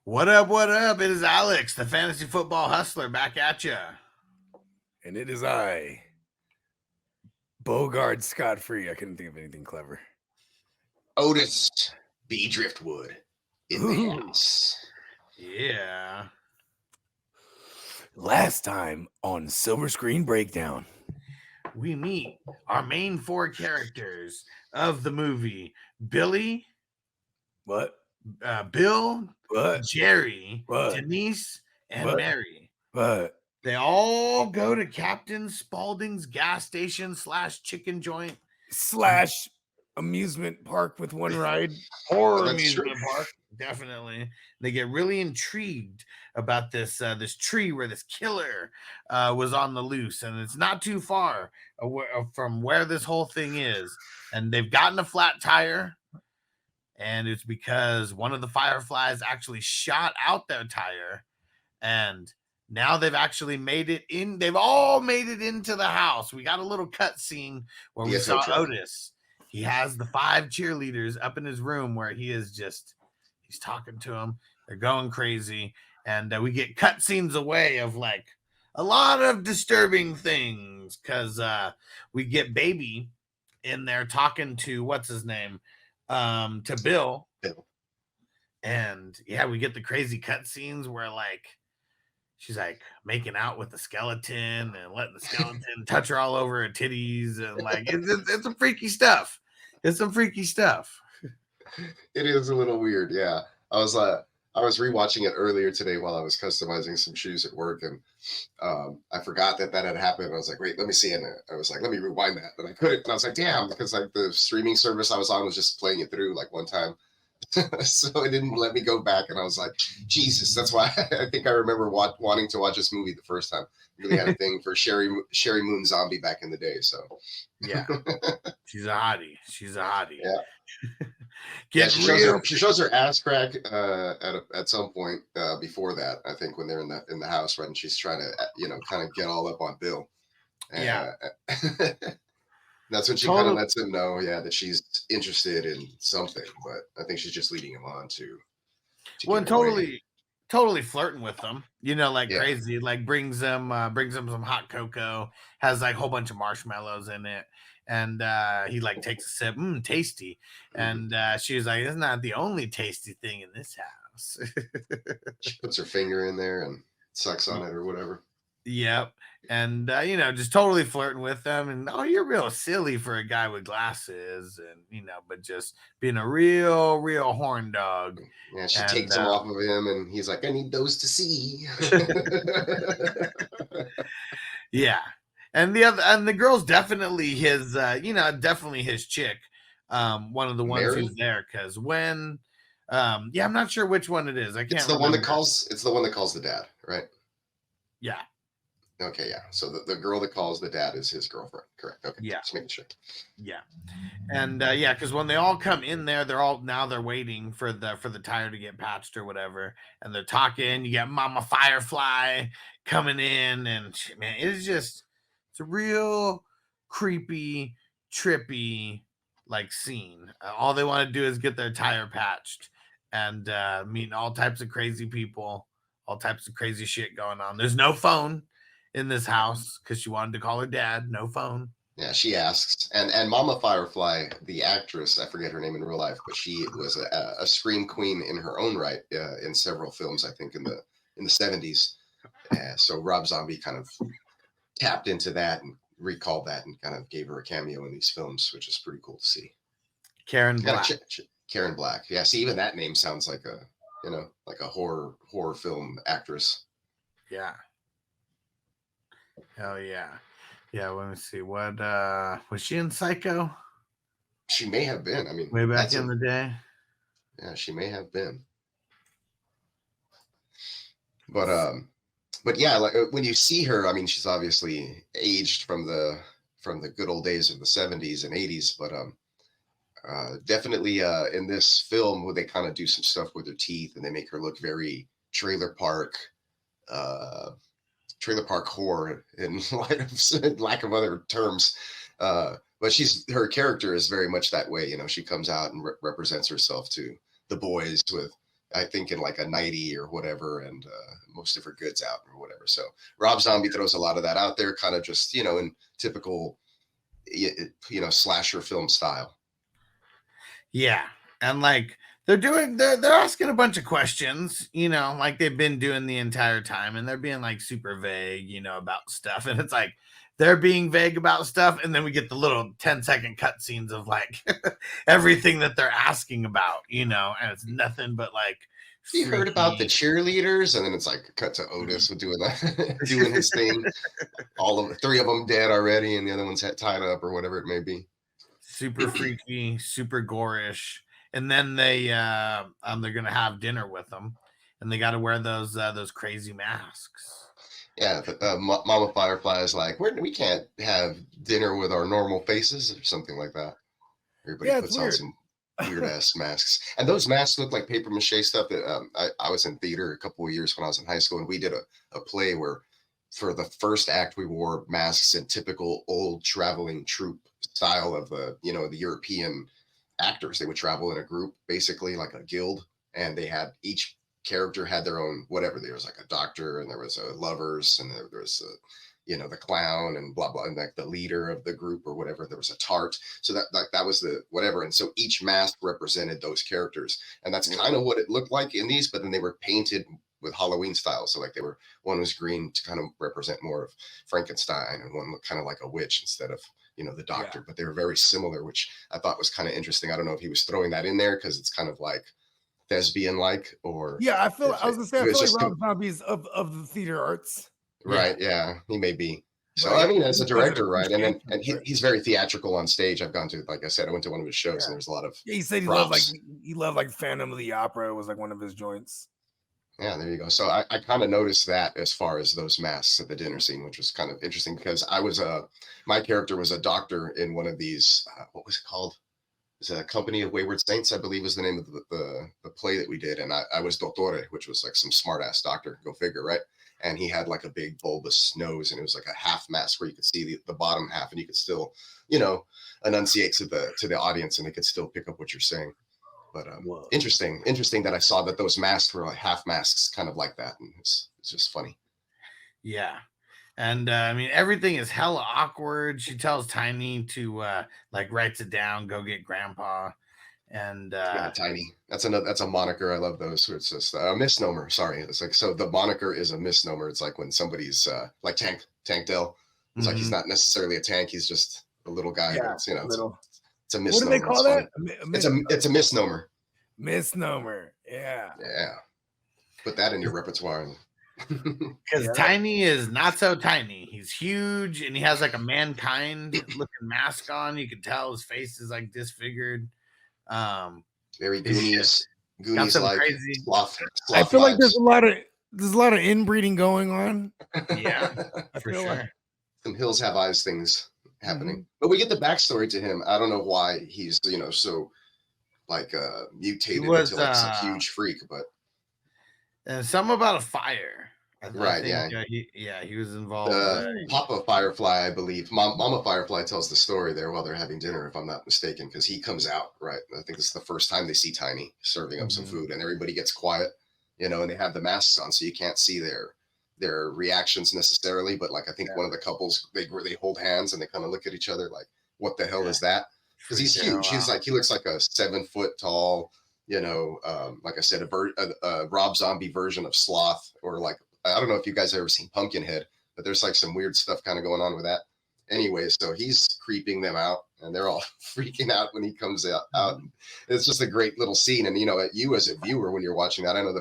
What up? What up? It is Alex, the fantasy football hustler, back at ya. And it is I, Bogard scot-free. I couldn't think of anything clever. Otis B. Driftwood in the house. Yeah. Last time on Silver Screen Breakdown, we meet our main four characters of the movie: Billy, Bill, Jerry, Denise, and Mary. They all go to Captain Spaulding's gas station / chicken joint / amusement park with one ride. Or amusement park, definitely. They get really intrigued about this tree where this killer was on the loose, and it's not too far from where this whole thing is. And they've gotten a flat tire, and it's because one of the Fireflies actually shot out their tire, and now they've actually made it in. They've all made it into the house. We got a little cut scene where we saw Otis. He has the 5 cheerleaders up in his room where he's talking to them. They're going crazy. And we get cut scenes away of like a lot of disturbing things because we get Baby in there talking to what's his name? To Bill. And yeah, we get the crazy cut scenes where like she's like making out with the skeleton and letting the skeleton touch her all over her titties. And like, it's some freaky stuff. It's some freaky stuff. It is a little weird. Yeah. I was rewatching it earlier today while I was customizing some shoes at work. And I forgot that had happened. I was like, wait, let me see it. I was like, let me rewind that. And I couldn't. And I was like, damn, because like the streaming service I was on was just playing it through like one time. So it didn't let me go back, and I was like, Jesus, that's why I think I remember wanting to watch this movie the first time. I really had a thing for Sheri Moon Zombie back in the day. So yeah, she's a hottie. Yeah. She shows her ass crack at some point before that. I think when they're in the house, right, and she's trying to kind of get all up on Bill. And, yeah. That's when she kind of lets him know, that she's interested in something, but I think she's just leading him on to totally flirting with them, crazy, like brings him some hot cocoa, has like a whole bunch of marshmallows in it, and he like takes a sip, tasty, and she's like, "It's not the only tasty thing in this house." She puts her finger in there and sucks on it or whatever. Yep. And just totally flirting with them, and you're real silly for a guy with glasses, and but just being a real horn dog. Yeah, she takes them off of him, and he's like, I need those to see. Yeah. And the girl's definitely his definitely his chick. One of the ones who's there, because when I'm not sure which one it is. I can't It's the one that calls the dad, right? Yeah. Okay, yeah. So the girl that calls the dad is his girlfriend, correct? Okay, yeah. Just making sure. Yeah, and because when they all come in there, they're waiting for the tire to get patched or whatever, and they're talking. You got Mama Firefly coming in, and man, it's a real creepy, trippy like scene. All they want to do is get their tire patched, and meet all types of crazy people, all types of crazy shit going on. There's no phone in this house because she wanted to call her dad. No phone. Yeah, she asks, and Mama Firefly, the actress, I forget her name in real life, but she was a scream queen in her own right in several films, I think in the 70s. So Rob Zombie kind of tapped into that and recalled that and kind of gave her a cameo in these films, which is pretty cool to see. Karen Black. Karen Black. Yeah, see, even that name sounds like a horror film actress. Yeah. Hell yeah. Yeah, let me see. What was she in Psycho? She may have been. I mean, way back in the day. Yeah, she may have been. But yeah, like when you see her, I mean, she's obviously aged from the good old days of the 70s and 80s, but definitely in this film where they kind of do some stuff with her teeth and they make her look very trailer park horror in lack of other terms. But her character is very much that way. She comes out and represents herself to the boys with I think in like a 90 or whatever, and most of her goods out or whatever. So Rob Zombie throws a lot of that out there, kind of just, you know, in typical, you know, slasher film style. Yeah. And like they're asking a bunch of questions, you know, like they've been doing the entire time, and they're being like super vague, you know, about stuff. And it's like they're being vague about stuff, and then we get the little 10-second cutscenes of like everything that they're asking about, you know, and it's nothing but like You heard about the cheerleaders, and then it's like cut to Otis doing that, doing his thing. All of the 3 of them dead already, and the other one's tied up or whatever it may be. Super freaky, super gorish. And then they're gonna have dinner with them, and they got to wear those crazy masks. Yeah, Mama Firefly is like, we can't have dinner with our normal faces or something like that. Everybody puts on some weird ass masks, and those masks look like paper mache stuff. That I was in theater a couple of years when I was in high school, and we did a play where for the first act we wore masks in typical old traveling troupe style of the European actors. They would travel in a group, basically like a guild, and they had each character had their own whatever. There was like a doctor, and there was a lovers, and there was the clown, and blah blah, and like the leader of the group or whatever. There was a tart. So that was the whatever, and so each mask represented those characters, and that's kind of what it looked like in these. But then they were painted with Halloween style. So like one was green to kind of represent more of Frankenstein, and one looked kind of like a witch instead of the doctor. But they were very similar, which I thought was kind of interesting. I don't know if he was throwing that in there because it's kind of like thespian like, or I was gonna say I feel like Rob Zombie's of the theater arts. Right. Yeah, he may be. So I mean, as a director, right, and he's very theatrical on stage. I've gone to, like I said, I went to one of his shows, and there's a lot of he said he loved like Phantom of the Opera was like one of his joints. Yeah, there you go. So I kind of noticed that as far as those masks at the dinner scene, which was kind of interesting because I was my character was a doctor in one of these. What was it called? It's a Company of Wayward Saints, I believe, was the name of the play that we did, and I was Dottore, which was like some smart ass doctor. Go figure, right? And he had like a big bulbous nose, and it was like a half mask where you could see the bottom half, and you could still, enunciate to the audience, and they could still pick up what you're saying. But interesting that I saw that those masks were like half masks, kind of like that, and it's just funny. Yeah, and I mean everything is hella awkward. She tells Tiny to writes it down, go get Grandpa, and Tiny. That's a moniker. I love those. Where it's just a misnomer. Sorry, it's like so the moniker is a misnomer. It's like when somebody's like Tank Dell. It's like he's not necessarily a tank. He's just a little guy. Yeah, it's it's a misnomer. What do they call that? It's a misnomer. Misnomer. Yeah. Yeah. Put that in your repertoire. Because Tiny is not so tiny. He's huge, and he has like a mankind looking mask on. You can tell his face is like disfigured. Very Goonies like crazy. Sloth I feel vibes. like there's a lot of inbreeding going on. Yeah, for sure. Like some Hills Have Eyes things happening, but we get the backstory to him. I don't know why he's so like mutated into like some huge freak, but and some about a fire. Right? He was involved. Papa Firefly, I believe. Mama Firefly tells the story there while they're having dinner, if I'm not mistaken, because he comes out. Right, I think this is the first time they see Tiny serving up some food, and everybody gets quiet, and they have the masks on, so you can't see their reactions necessarily. But like I think one of the couples they hold hands and they kind of look at each other like, "What the hell is that?" Because he's huge. He looks like a 7 foot tall, like I said, a Rob Zombie version of Sloth, or like, I don't know if you guys have ever seen Pumpkinhead, but there's like some weird stuff kind of going on with that. Anyway, so he's creeping them out, and they're all freaking out when he comes out. It's just a great little scene. And you as a viewer, when you're watching that, I know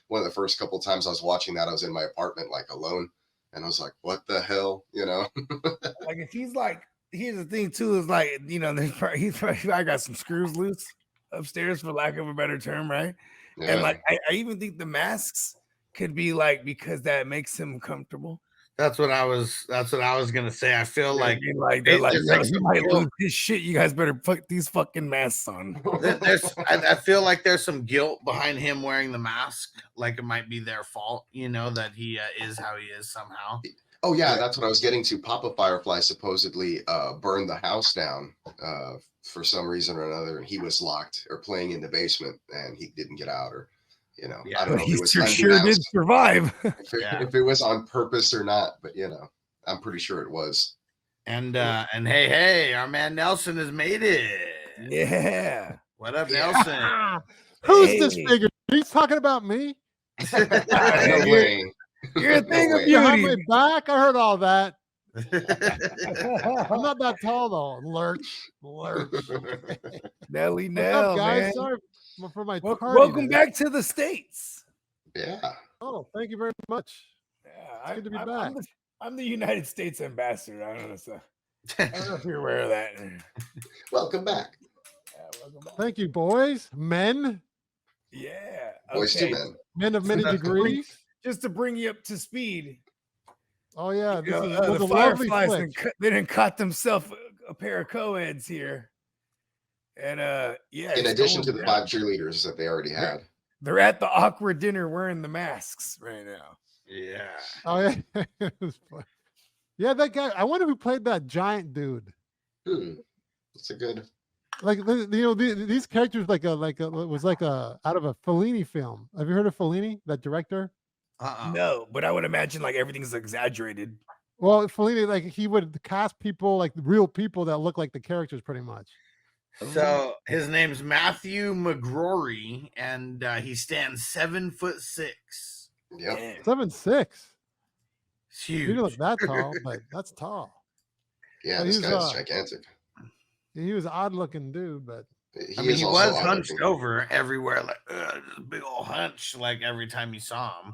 one of the first couple of times I was watching that, I was in my apartment like alone, and I was like, "What the hell?" Like if he's like. Here's the thing too, is like, he's probably got some screws loose upstairs, for lack of a better term, right? Yeah. And like I even think the masks could be like because that makes him comfortable. That's what I was gonna say. I feel like they're like he might lose his shit. You guys better put these fucking masks on. I feel like there's some guilt behind him wearing the mask. Like it might be their fault, that he is how he is somehow. Oh yeah, that's what I was getting to. Papa Firefly supposedly burned the house down for some reason or another, and he was locked or playing in the basement, and he didn't get out, or You know, Yeah. I don't know if He it was sure did unbeknownst, survive. if it was on purpose or not, but you know, I'm pretty sure it was. And hey, our man Nelson has made it. Yeah. What up, Nelson? Who's this figure? He's talking about me. No way. You're a thing No of way. You have my beauty. back. I heard all that. I'm not that tall though. Lurch. Nelly What's Nell, up, guys? man. Sorry for my Welcome back to the States. Yeah. Oh, thank you very much. Yeah, good to be back. I'm the United States ambassador. I don't know. I don't know if you're aware of that. Welcome back. Yeah, welcome back. Thank you, boys, men, Yeah. Boys to men. men of many degrees. Just to bring you up to speed. Oh yeah, You this know, was the a lovely Fireflies flick. they didn't caught themselves a pair of co-eds here. And yeah. In it's addition going to the down. 5 cheerleaders that they already had. They're at the awkward dinner wearing the masks right now. Yeah. Oh yeah, It was fun. Yeah, that guy. I wonder who played that giant dude. That's a good. Like you know, these characters was like a out of a Fellini film. Have you heard of Fellini, that director? No, but I would imagine like everything's exaggerated. Well, Fellini, like he would cast people like real people that look like the characters, pretty much. So his name's Matthew McGrory, and he stands 7'6". Yep. 7'6". It's He huge. didn't look that tall, but that's tall. Yeah, But this he's, guy's gigantic. He was an odd-looking dude, but He also was odd hunched looking. over everywhere, like just a big old hunch, like every time you saw him.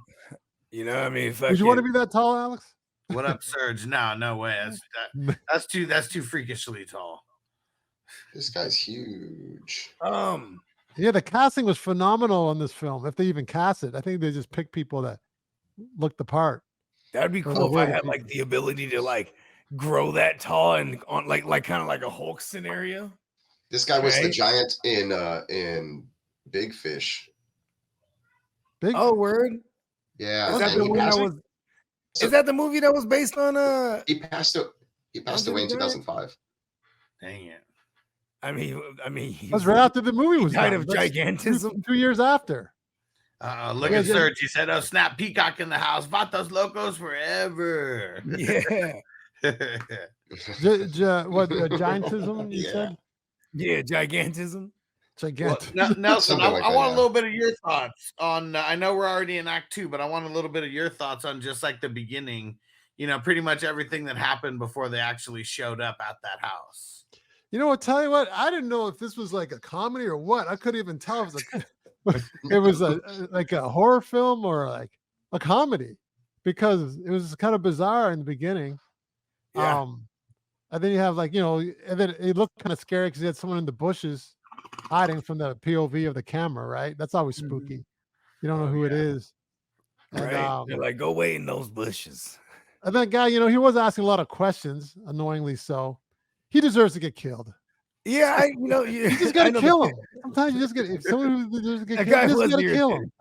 You know, I mean, would you want to be that tall, Alex? What up, Serge? No way. That's too freakishly tall. This guy's huge. Yeah, the casting was phenomenal in this film. If they even cast it, I think they just picked people that looked the part. That'd be cool if I had like the ability to like grow that tall and on like kind of like a Hulk scenario. This guy was the giant in Big Fish. Oh, word. Yeah. Is that the movie that was? Is that the movie that was based on? He passed away in 2005. Dang it. I mean, That's right after the movie was died done. of That's gigantism. 2 years after. Look at Serge. He said, "Oh snap, Peacock in the house. Vatos locos forever." Yeah. What giantism you said? Yeah, gigantism. Gigantic. Well, Nelson, I that, want a little bit of your thoughts on. I know we're already in Act 2, but I want a little bit of your thoughts on just like the beginning. You know, pretty much everything that happened before they actually showed up at that house. You know what? Tell you what, I didn't know if this was like a comedy or what. I couldn't even tell if it was like a horror film or like a comedy, because it was kind of bizarre in the beginning. Yeah. And then you have like, you know, and then it looked kind of scary because you had someone in the bushes hiding from the POV of the camera, right? That's always spooky. You don't know who it is. And, Right. They're like, go wait in those bushes. And that guy, you know, he was asking a lot of questions, annoyingly so. He deserves to get killed. Yeah, you just gotta kill him. Sometimes you just get if someone who deserves to get killed, you just gotta kill him.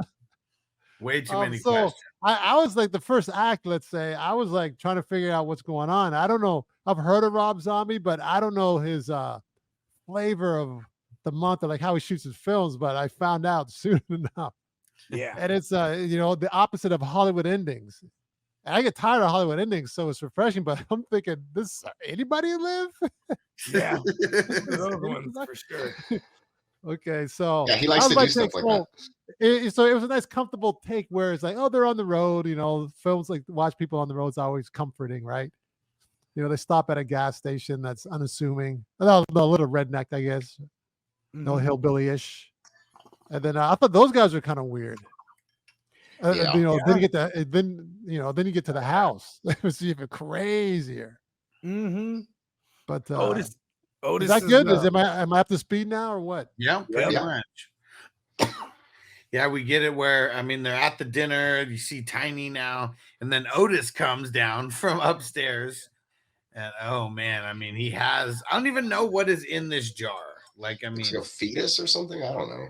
Way too many so questions. I was like the first act, let's say, I was like trying to figure out what's going on. I don't know. I've heard of Rob Zombie, but I don't know his flavor of the month or like how he shoots his films, but I found out soon enough. Yeah. And it's you know, the opposite of Hollywood endings. And I get tired of Hollywood endings, so it's refreshing, but I'm thinking, this anybody live? Yeah. Those ones for sure. Okay, so yeah, he likes to do stuff like that. So it was a nice, comfortable take where it's like, oh, they're on the road. You know, films like watch people on the road is always comforting, right? You know, they stop at a gas station that's unassuming, a little redneck, I guess, no hillbilly-ish. And then I thought those guys were kind of weird. Yeah. You know, then you get to the house. It was even crazier. But Otis is that good? Am I up to speed now or what? Yeah, pretty much. Yeah, we get it where, I mean, they're at the dinner. You see Tiny now. And then Otis comes down from upstairs. And oh, man, I mean, I don't even know what is in this jar. Like, I mean, it's like a fetus or something. I don't know.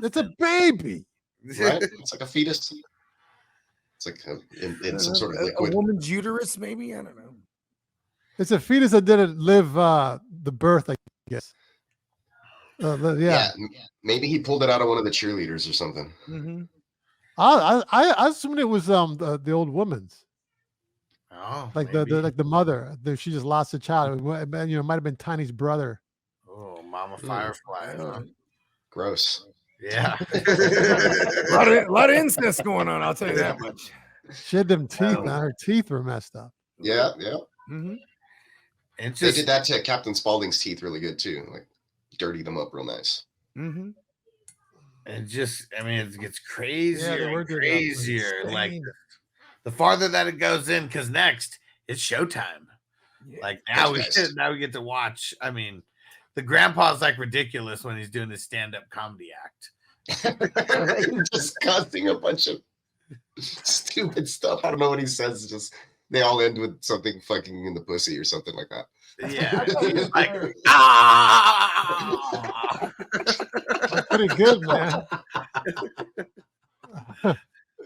It's a baby. Right? It's like a fetus. It's like in some sort of liquid. A woman's uterus, maybe? I don't know. It's a fetus that didn't live the birth, I guess. Yeah, maybe he pulled it out of one of the cheerleaders or something. I assumed it was the old woman's. Oh, Like maybe. the mother. She just lost a child. It might have been Tiny's brother. Oh, Mama Firefly. Huh? Gross. Yeah. A lot of incest going on. I'll tell you that much. She had them teeth. Her teeth were messed up. Yeah. Mm-hmm. They did that to Captain Spaulding's teeth really good too. Like dirty them up real nice. Mm-hmm. It gets crazier Yeah, and crazier. Like the farther that it goes in, because next it's showtime. Yeah. Like now we get to watch. I mean, the grandpa's like ridiculous when he's doing his stand-up comedy act. Just cussing a bunch of stupid stuff. I don't know what he says. It's just they all end with something fucking in the pussy or something like that. Yeah. Like, That's pretty good, man.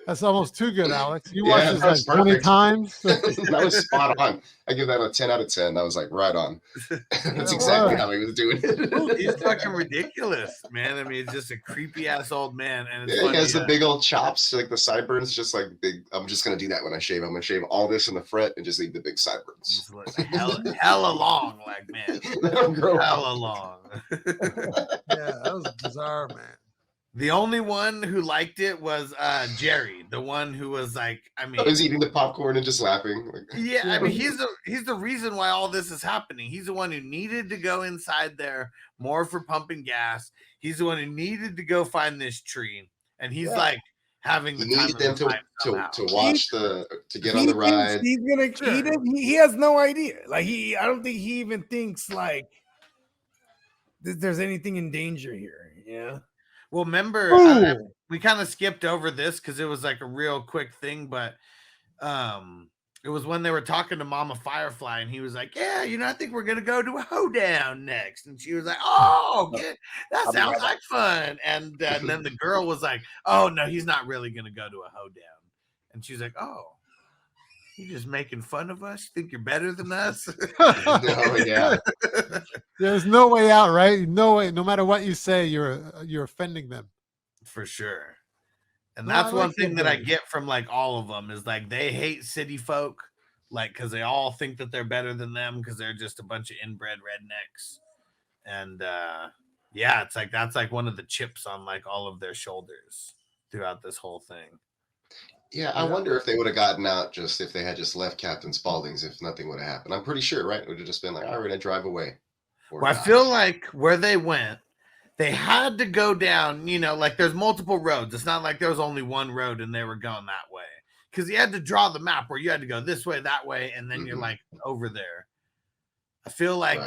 That's almost too good, Alex. You watched this like 20 times. That was spot on. I give that a 10 out of 10. That was like right on. That's exactly how he was doing it. He's fucking ridiculous, man. I mean, it's just a creepy ass old man. And it's funny, he has the big old chops, like the sideburns, just like big. I'm just gonna do that when I shave. I'm gonna shave all this in the front and just leave the big sideburns. Hella long, like man. Hella long. Yeah, that was bizarre, man. The only one who liked it was Jerry, the one who was like, I was eating the popcorn and just laughing. Yeah, I mean, he's the reason why all this is happening. He's the one who needed to go inside there more for pumping gas. He's the one who needed to go find this tree, and he's like having the time needed them to watch to get on the ride. He's gonna he has no idea. Like I don't think he even thinks like there's anything in danger here. Yeah. Well, remember, we kind of skipped over this because it was like a real quick thing, but it was when they were talking to Mama Firefly, and he was like, yeah, I think we're going to go to a hoedown next. And she was like, oh, that sounds like fun. And then the girl was like, oh, no, he's not really going to go to a hoedown. And she's like, oh, you just making fun of us? You think you're better than us? No, yeah. There's no way out, right? No way. No matter what you say, you're offending them. For sure. And that's one thing that I get from like all of them is like they hate city folk, like because they all think that they're better than them because they're just a bunch of inbred rednecks. And yeah, it's like that's like one of the chips on like all of their shoulders throughout this whole thing. Yeah, I wonder if they would have gotten out just if they had just left Captain Spaulding's, if nothing would have happened. I'm pretty sure, right? It would have just been like, all right, we're going to drive away. Well, I feel like where they went, they had to go down, like there's multiple roads. It's not like there was only one road and they were going that way. Because you had to draw the map where you had to go this way, that way, and then you're like over there. I feel like,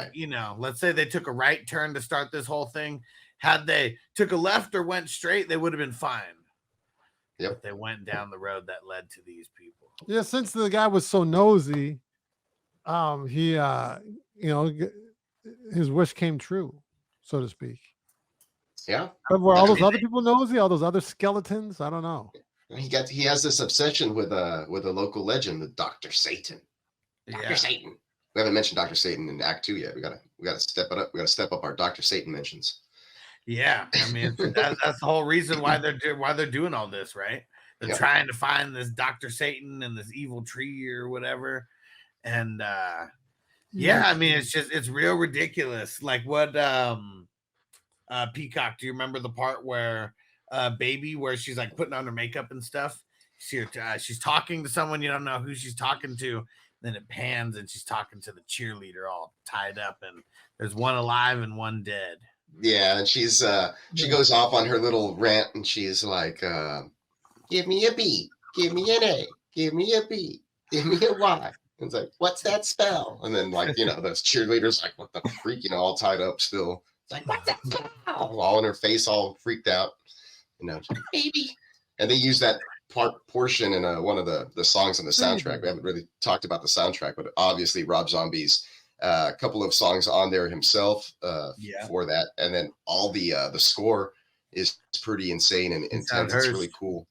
let's say they took a right turn to start this whole thing. Had they took a left or went straight, they would have been fine. Yep. But they went down the road that led to these people. Yeah, since the guy was so nosy, he his wish came true, so to speak. Yeah. But were all those other people nosy? All those other skeletons? I don't know. He has this obsession with a local legend, the Dr. Satan. Dr. Satan. We haven't mentioned Dr. Satan in Act 2 yet. We gotta step it up. We gotta step up our Dr. Satan mentions. Yeah, I mean that's the whole reason why they're doing all this, right? They're trying to find this Dr. Satan and this evil tree or whatever, and I mean it's real ridiculous. Like what Peacock? Do you remember the part where Baby, where she's like putting on her makeup and stuff? She's talking to someone, you don't know who she's talking to. Then it pans and she's talking to the cheerleader, all tied up, and there's one alive and one dead. Yeah, and she goes off on her little rant, and she's like, "Give me a B, give me an A, give me a B, give me a Y." And it's like, "What's that spell?" And then those cheerleaders like, "What the freak?" All tied up still. It's like, "What's that spell?" All in her face, all freaked out. Baby. And they use that portion in one of the songs on the soundtrack. We haven't really talked about the soundtrack, but obviously Rob Zombie's a couple of songs on there himself for that, and then all the score is pretty insane and intense. It's really cool.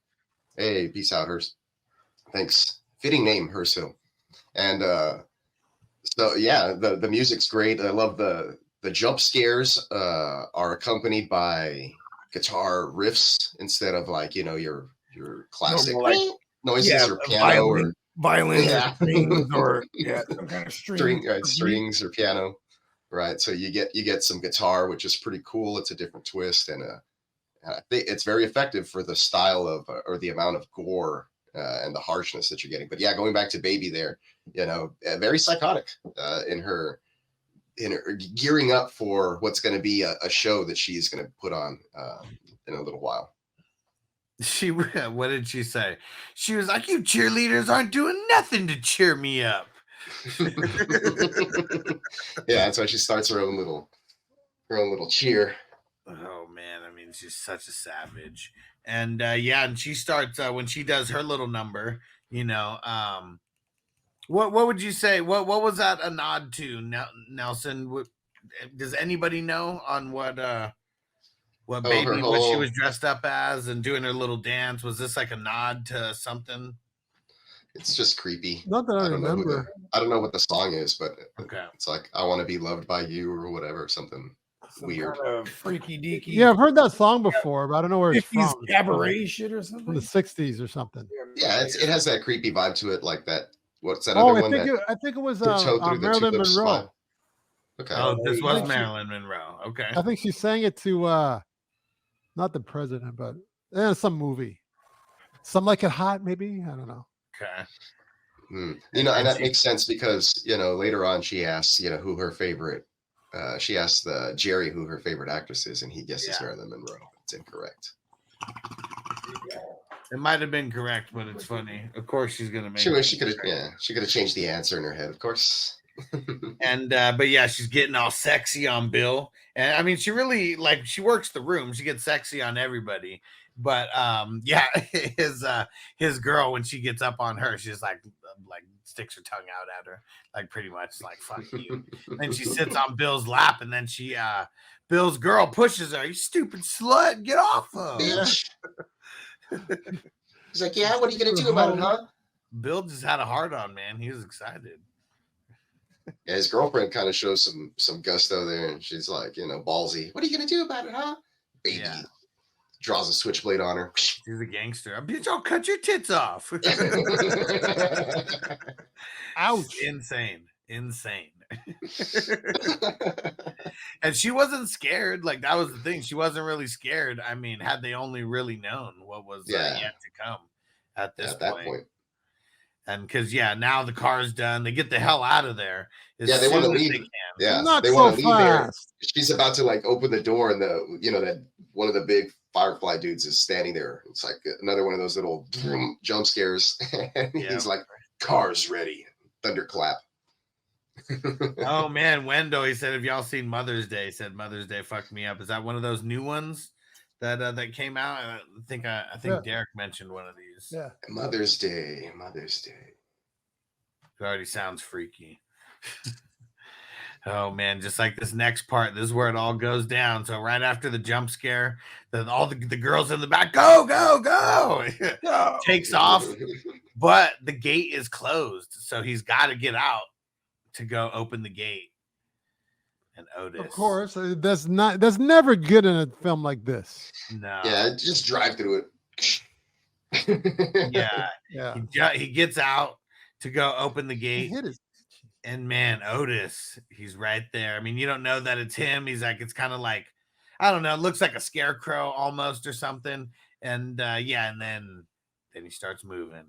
Hey, peace out, Hers. Thanks. Fitting name, Hershill. And so yeah, the music's great. I love the jump scares are accompanied by guitar riffs instead of like your classic Normal, like, noises or piano or violin Yeah. or strings or some kind of strings or piano. Right. So you get some guitar, which is pretty cool. It's a different twist, and I think it's very effective for the style of or the amount of gore and the harshness that you're getting. But yeah, going back to Baby there, very psychotic in her gearing up for what's going to be a show that she's going to put on in a little while. What did she say? She was like, "You cheerleaders aren't doing nothing to cheer me up." Yeah, that's why she starts her own little cheer. Oh man, I mean, she's such a savage. And and she starts when she does her little number, what would you say? What was that a nod to, Nelson? Does anybody know on what Baby, what she was dressed up as and doing her little dance? Was this like a nod to something? It's just creepy. Not that I remember. I don't know what the song is, but okay, it's like I want to be loved by you or whatever, something weird, kind of freaky deaky. Yeah, I've heard that song before, but I don't know where it's from. Cabaret shit or something from the '60s or something. Yeah, it has that creepy vibe to it, like that. What's that Oh, other one? I think it was Marilyn Monroe. Okay. Oh, this was Marilyn Monroe. Okay. I think she sang it to not the president, but some movie. Some Like It Hot, maybe. I don't know. Okay. And that makes sense because later on she asks who her favorite. She asks Jerry who her favorite actress is, and he guesses Marilyn Monroe. It's incorrect. It might have been correct, but it's funny. Of course, she's gonna make. She could have changed the answer in her head, of course. And but yeah, she's getting all sexy on Bill, and I mean, she really she works the room. She gets sexy on everybody. But his girl, when she gets up on her, she's like sticks her tongue out at her, like pretty much like fuck you. And she sits on Bill's lap, and then she Bill's girl pushes her. You stupid slut, get off of. Bitch. He's like, yeah, what are you gonna do about it, huh? Bill just had a hard on, man. He was excited. Yeah, his girlfriend kind of shows some gusto there, and she's like, ballsy. What are you gonna do about it, huh? Baby. Yeah. Draws a switchblade on her. She's a gangster. Bitch, I'll cut your tits off. Ouch. Insane. And she wasn't scared. Like, that was the thing. She wasn't really scared. I mean, had they only really known what was yet to come at this point. And because, now the car's done. They get the hell out of there. They want to leave. Yeah, they want to leave there. She's about to open the door, and that one of the big Firefly dudes is standing there. It's like another one of those little jump scares. And he's like, "Car's ready." Thunderclap. Oh man, Wendell, he said, "Have y'all seen Mother's Day?" He said Mother's Day fucked me up. Is that one of those new ones that came out? I think Derek mentioned one of these. Yeah. Mother's Day. It already sounds freaky. Oh man, just like this next part, this is where it all goes down. So right after the jump scare, all the girls in the back go takes off, but the gate is closed, so he's got to get out to go open the gate. And Otis, of course, that's never good in a film like this. No, just drive through it. He gets out to go open the gate. And man, Otis, he's right there. I mean, you don't know that it's him. He's like, it's kind of like, I don't know, it looks like a scarecrow almost or something. And and then he starts moving.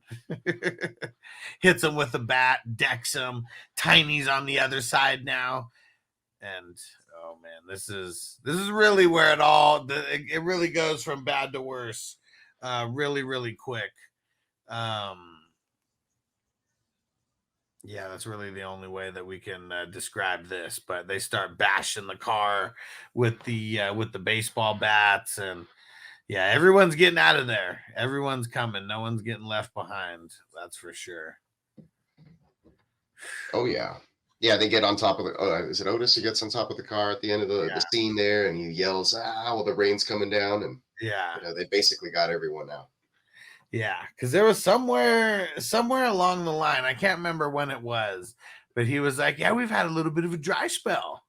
Hits him with a bat, decks him. Tiny's on the other side now. And oh man, this is really where it really goes from bad to worse. Really, really quick. Yeah, that's really the only way that we can describe this. But they start bashing the car with the baseball bats, and everyone's getting out of there. Everyone's coming. No one's getting left behind. That's for sure. Oh yeah, they get on top of the. Is it Otis who gets on top of the car at the end of the scene there, and he yells, "Ah!" Well, the rain's coming down, and they basically got everyone out. Yeah, because there was somewhere along the line, I can't remember when it was, but he was like, we've had a little bit of a dry spell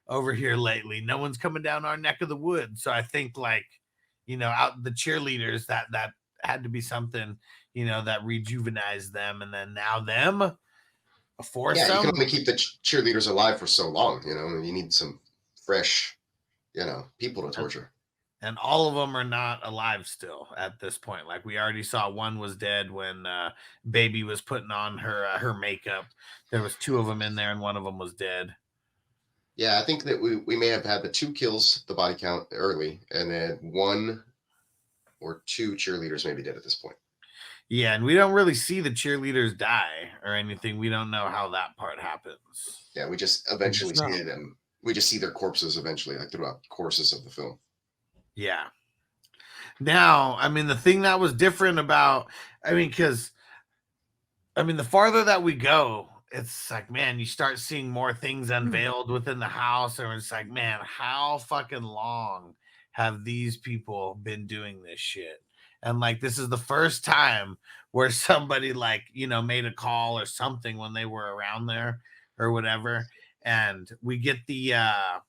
over here lately. No one's coming down our neck of the woods. So I think out the cheerleaders, that had to be something, you know, that rejuvenized them, and then now them a foursome. Yeah, you can only keep the cheerleaders alive for so long, you know, and you need some fresh, you know, people to torture. And all of them are not alive still at this point. Like we already saw, one was dead when Baby was putting on her makeup. There was 2 of them in there, and one of them was dead. Yeah, I think that we may have had the 2 kills, the body count early, and then 1 or 2 cheerleaders may be dead at this point. Yeah, and we don't really see the cheerleaders die or anything. We don't know how that part happens. Yeah, we just eventually see them. We just see their corpses eventually, like throughout courses of the film. Yeah. Now, I mean, the thing that was different about, because the farther that we go, it's like, man, you start seeing more things unveiled within the house, and it's like, man, how fucking long have these people been doing this shit? And like, this is the first time where somebody, like, you know, made a call or something when they were around there or whatever. And we get the dad.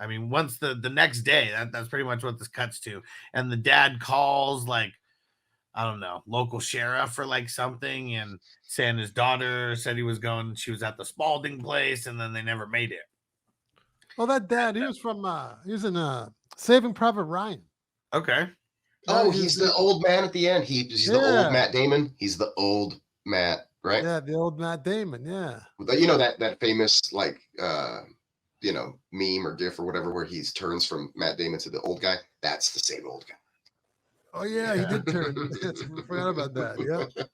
I mean, once the next day, that's pretty much what this cuts to. And the dad calls, like, I don't know, local sheriff or like something, and saying his daughter said she was at the Spaulding place, and then they never made it. Well, that dad, he was in Saving Private Ryan. Okay. Oh, he's the old man at the end. He's the old Matt Damon. He's the old Matt, right? Yeah, the old Matt Damon. Yeah. You know that famous, like, you know, meme or gif or whatever where he turns from Matt Damon to the old guy. That's the same old guy. Oh yeah, he did turn. I forgot about that. Yeah.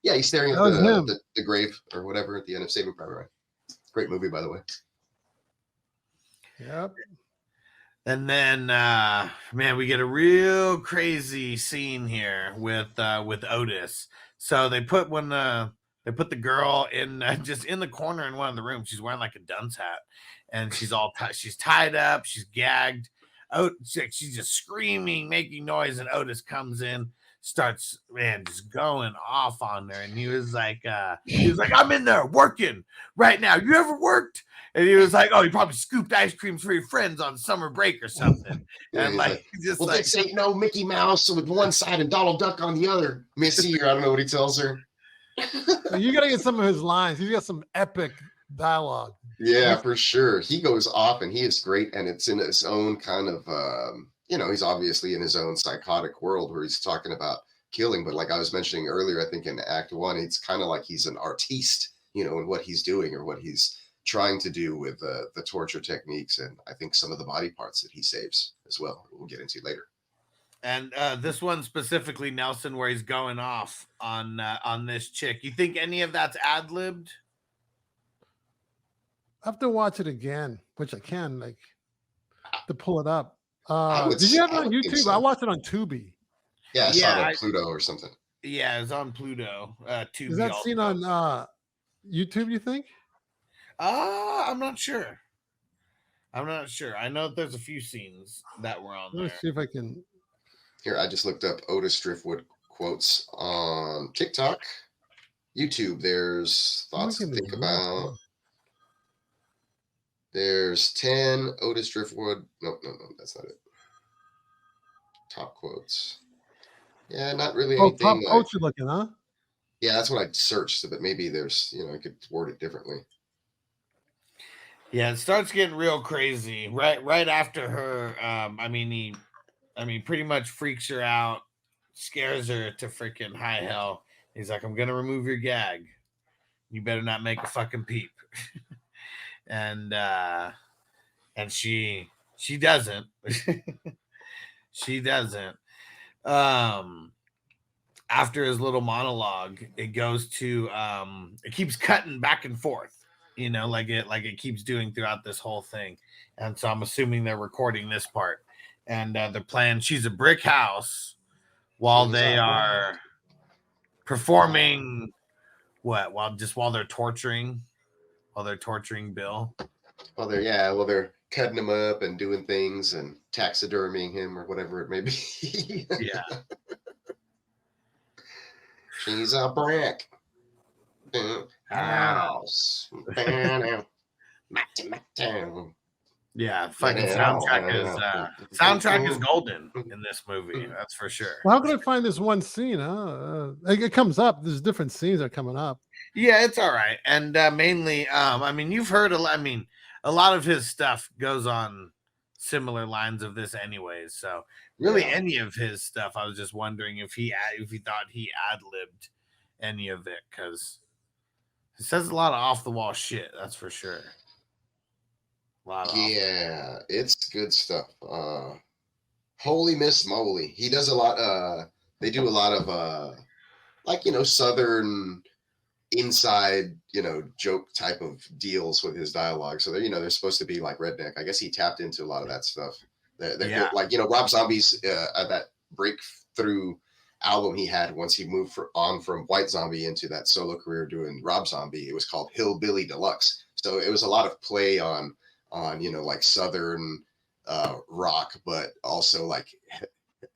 Yeah, he's staring at the grave or whatever at the end of Saving Private Ryan. Great movie, by the way. Yep. And then, man, we get a real crazy scene here with Otis. So they put the girl in just in the corner in one of the rooms. She's wearing like a dunce hat, and she's tied up, she's gagged. She's just screaming, making noise, and Otis comes in, starts, man, just going off on her. And he was like, I'm in there working right now. You ever worked? And he was like, oh, you probably scooped ice creams for your friends on summer break or something. And like, just well, like, this ain't no Mickey Mouse with one side and Donald Duck on the other, Missy, or I don't know what he tells her. You got to get some of his lines. He's got some epic dialogue. Yeah, for sure. He goes off, and he is great, and it's in his own kind of, you know, he's obviously in his own psychotic world where he's talking about killing. But like I was mentioning earlier, I think in Act 1, it's kind of like he's an artiste, you know, in what he's doing or what he's trying to do with the torture techniques, and I think some of the body parts that he saves as well. We'll get into later. And this one specifically, Nelson, where he's going off on this chick. You think any of that's ad-libbed? I have to watch it again, which I can, like, to pull it up. Did you have it on YouTube? So. I watched it on Tubi. Yeah, I saw it on Pluto or something. Yeah, it was on Pluto. Tubi. Is that seen on YouTube, you think? I'm not sure. I know there's a few scenes that were on there. Let's see if I can. Here, I just looked up Otis Driftwood quotes on TikTok. YouTube, there's thoughts to think about. There's 10 Otis Driftwood. No, that's not it. Top quotes. Yeah, not really anything. Top quotes you're looking, huh? Yeah, that's what I searched, so that maybe there's, you know, I could word it differently. Yeah, it starts getting real crazy right after her. He pretty much freaks her out, scares her to freaking high hell. He's like, I'm gonna remove your gag. You better not make a fucking peep. and she doesn't. She doesn't. After his little monologue, it goes to it keeps cutting back and forth, you know, like it keeps doing throughout this whole thing. And so I'm assuming they're recording this part, and they're playing She's a Brick House while they are performing while they're torturing Bill. Well, they're cutting him up and doing things and taxidermying him or whatever it may be. Yeah. She's a brick house. Yeah, fucking soundtrack is golden in this movie. That's for sure. Well, how can I find this one scene? It comes up. There's different scenes that are coming up. Yeah, it's all right. And mainly, I mean, you've heard a lot. I mean, a lot of his stuff goes on similar lines of this, anyways. So really, any of his stuff, I was just wondering if he thought he ad-libbed any of it, because he says a lot of off the wall shit. That's for sure. Yeah, it's good stuff. Holy Miss Moly. He does a lot. They do a lot of like, Southern inside, joke type of deals with his dialogue. So they're supposed to be like redneck. I guess he tapped into a lot of that stuff. They're like, Rob Zombie's that breakthrough album he had once he moved on from White Zombie into that solo career doing Rob Zombie. It was called Hillbilly Deluxe. So it was a lot of play on like Southern rock, but also like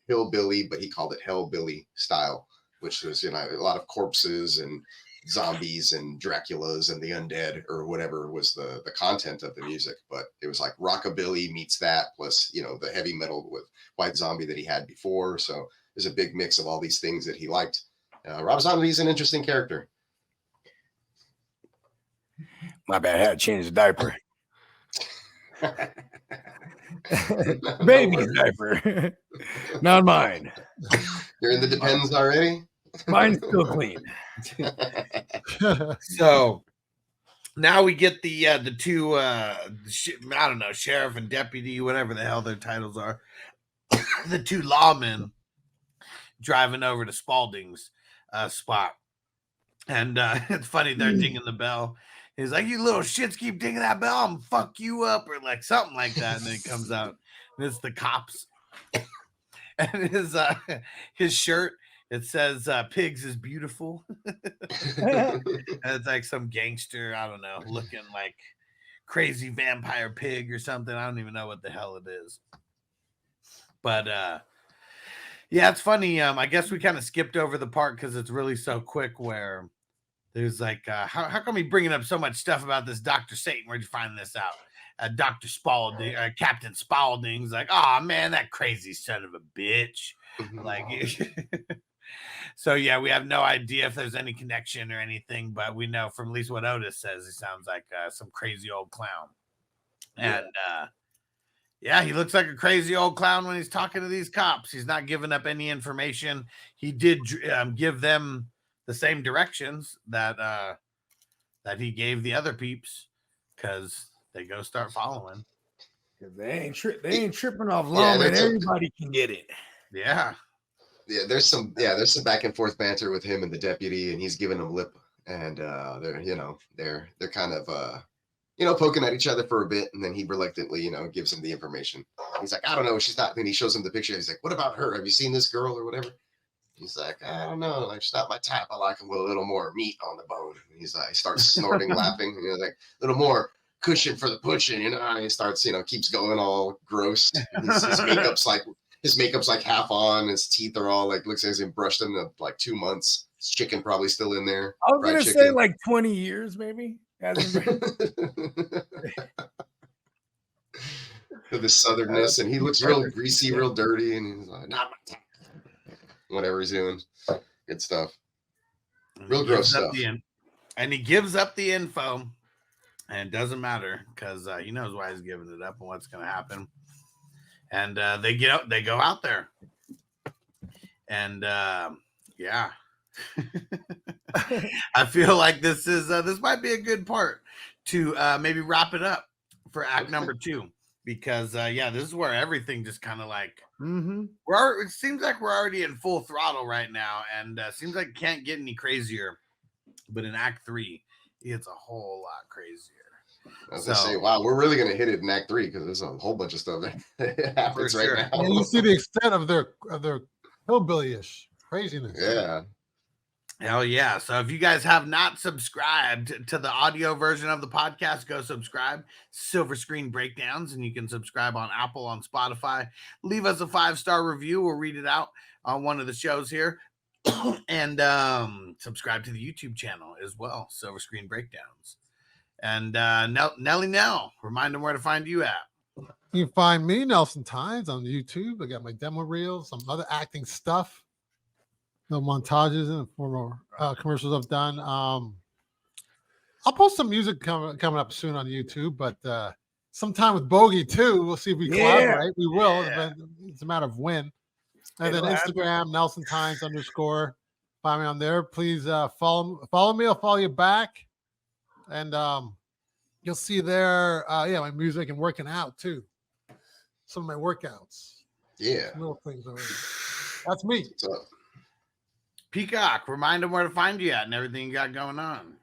hillbilly, but he called it hellbilly style, which was, a lot of corpses and zombies and Draculas and the undead or whatever was the content of the music. But it was like rockabilly meets that, plus, the heavy metal with White Zombie that he had before. So there's a big mix of all these things that he liked. Rob Zombie's an interesting character. My bad, I had to change the diaper. Baby's diaper, not mine. You're in the Depends already? Mine's still clean. So now we get the two I don't know, sheriff and deputy, whatever the hell their titles are, the two lawmen driving over to Spaulding's spot, and it's funny, they're dinging the bell. He's like, "You little shits keep dinging that bell, I'm gonna fuck you up," or like something like that. And then it comes out, and it's the cops. And his shirt, it says "Pigs is beautiful." And it's like some gangster, I don't know, looking like crazy vampire pig or something. I don't even know what the hell it is. But yeah, it's funny. I guess we kind of skipped over the part because it's really so quick where there's like, how come we bringing up so much stuff about this Dr. Satan? Where'd you find this out? Dr. Spaulding, Captain Spaulding's like, "Oh man, that crazy son of a bitch." Like, so yeah, we have no idea if there's any connection or anything, but we know from at least what Otis says, he sounds like some crazy old clown. And yeah, he looks like a crazy old clown when he's talking to these cops. He's not giving up any information. He did give them the same directions that he gave the other peeps, because they go start following. They ain't tripping off long, and everybody can get it. Yeah. There's some back and forth banter with him and the deputy, and he's giving them lip, and they're kind of poking at each other for a bit, and then he reluctantly gives him the information. He's like, "I don't know, she's not." Then he shows him the picture. He's like, "What about her? Have you seen this girl or whatever?" He's like, "I don't know, like, she's not my type. I like him with a little more meat on the bone." And he's like, he starts snorting, laughing, and he's like, "A little more cushion for the pushing," and he starts, keeps going all gross. His makeup's like half on, his teeth are all like, looks like he's been brushed in like 2 months. His chicken probably still in there. I was gonna say like 20 years, maybe. With his southernness, and he looks real greasy, real dirty, and he's like, "Not my time." Whatever he's doing, good stuff. Real gross stuff. And he gives up the info, and it doesn't matter because he knows why he's giving it up and what's going to happen. And they go out there, and yeah, I feel like this might be a good part to maybe wrap it up for act number 2, because this is where everything just kind of like it seems like we're already in full throttle right now, and seems like it can't get any crazier. But in act 3, it's a whole lot crazier. I was gonna say, wow, we're really gonna hit it in act 3 because there's a whole bunch of stuff that happens right now. And you see the extent of their hillbilly-ish craziness. Yeah. Hell yeah. So if you guys have not subscribed to the audio version of the podcast, go subscribe. Silver Screen Breakdowns, and you can subscribe on Apple, on Spotify. Leave us a 5-star review. We'll read it out on one of the shows here. And subscribe to the YouTube channel as well, Silver Screen Breakdowns. And Nelly Nell, remind them where to find you at. You can find me, Nelson Tynes, on YouTube. I got my demo reels, some other acting stuff, no montages and former commercials I've done. I'll post some music coming up soon on YouTube, but sometime with Bogey too. We'll see if we collaborate. We will. Yeah. It's a matter of when. And then Instagram, Nelson Tynes _ Find me on there. Please follow me. I'll follow you back. And you'll see there, my music and working out too. Some of my workouts. Yeah. Some little things. That's me. Peacock, remind them where to find you at and everything you got going on.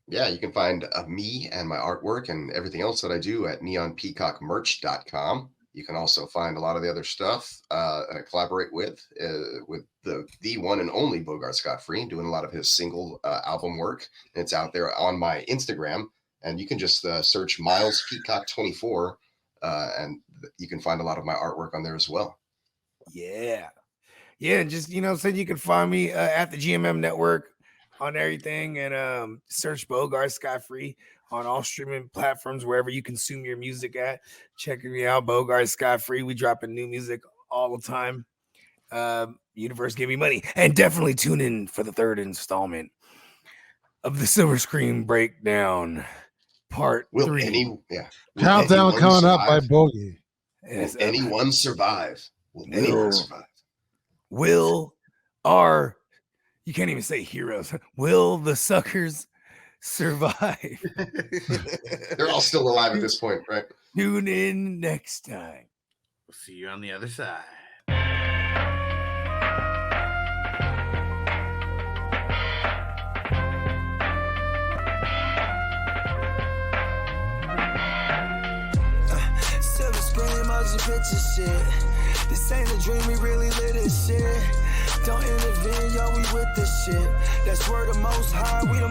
Yeah, you can find me and my artwork and everything else that I do at neonpeacockmerch.com. You can also find a lot of the other stuff I collaborate with the one and only Bogard Scott-Free, doing a lot of his single album work. And it's out there on my Instagram. And you can just search Miles Peacock 24, and you can find a lot of my artwork on there as well. Yeah. Yeah, just, so you can find me at the GMM Network on everything, and search Bogard Scott-Free on all streaming platforms, wherever you consume your music at. Checking me out, Bogard Scott-Free. We dropping new music all the time. Universe, give me money. And definitely tune in for the 3rd installment of the Silver Screen Breakdown, Part 3. Countdown coming up by Bogey. Will anyone survive? Will anyone survive? You can't even say heroes. Will the suckers survive? They're all still alive at this point, right? Tune in next time. We'll see you on the other side. Silver screen, motion picture shit. This ain't a dream, we really lit this shit. Don't intervene, yo, we with this shit. That's word of most high, we the